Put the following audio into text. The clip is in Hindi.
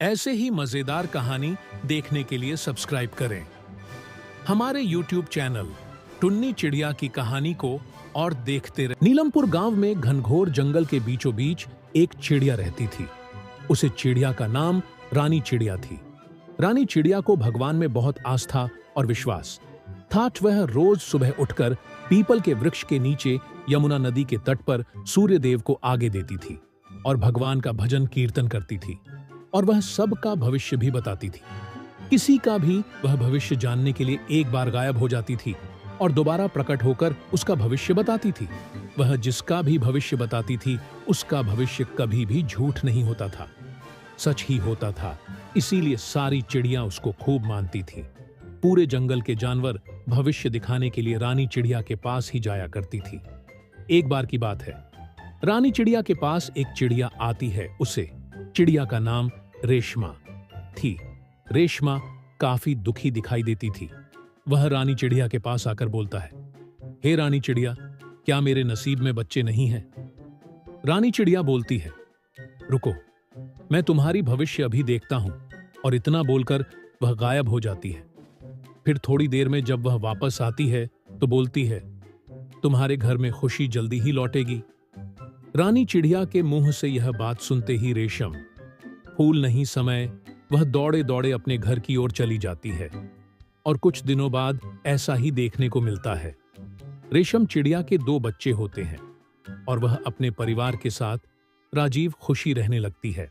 ऐसे ही मजेदार कहानी देखने के लिए सब्सक्राइब करें हमारे YouTube चैनल टुन्नी चिड़िया की कहानी को और देखते रहे। नीलमपुर गांव में घनघोर जंगल के बीचों बीच एक चिड़िया रहती थी। उसे चिड़िया का नाम रानी चिड़िया थी। रानी चिड़िया को भगवान में बहुत आस्था और विश्वास था। वह रोज सुबह उठकर पीपल के वृक्ष के नीचे यमुना नदी के तट पर सूर्य देव को आगे देती थी और भगवान का भजन कीर्तन करती थी। और वह सबका भविष्य भी बताती थी। किसी का भी वह भविष्य जानने के लिए एक बार गायब हो जाती थी और दोबारा प्रकट होकर उसका भविष्य बताती थी। वह जिसका भी भविष्य बताती थी उसका भविष्य कभी भी झूठ नहीं होता था, सच ही होता था। इसीलिए सारी चिड़िया उसको खूब मानती थी। पूरे जंगल के जानवर भविष्य दिखाने के लिए रानी चिड़िया के पास ही जाया करती थी। एक बार की बात है, रानी चिड़िया के पास एक चिड़िया आती है। उसे चिड़िया का नाम रेशमा थी। रेशमा काफी दुखी दिखाई देती थी। वह रानी चिड़िया के पास आकर बोलता है, हे रानी चिड़िया, क्या मेरे नसीब में बच्चे नहीं हैं? रानी चिड़िया बोलती है, रुको, मैं तुम्हारी भविष्य अभी देखता हूं। और इतना बोलकर वह गायब हो जाती है। फिर थोड़ी देर में जब वह वापस आती है तो बोलती है, तुम्हारे घर में खुशी जल्दी ही लौटेगी। रानी चिड़िया के मुंह से यह बात सुनते ही रेशम फूल नहीं समय वह दौड़े दौड़े अपने घर की ओर चली जाती है। और कुछ दिनों बाद ऐसा ही देखने को मिलता है। रेशम चिड़िया के 2 बच्चे होते हैं और वह अपने परिवार के साथ राजीव खुशी रहने लगती है।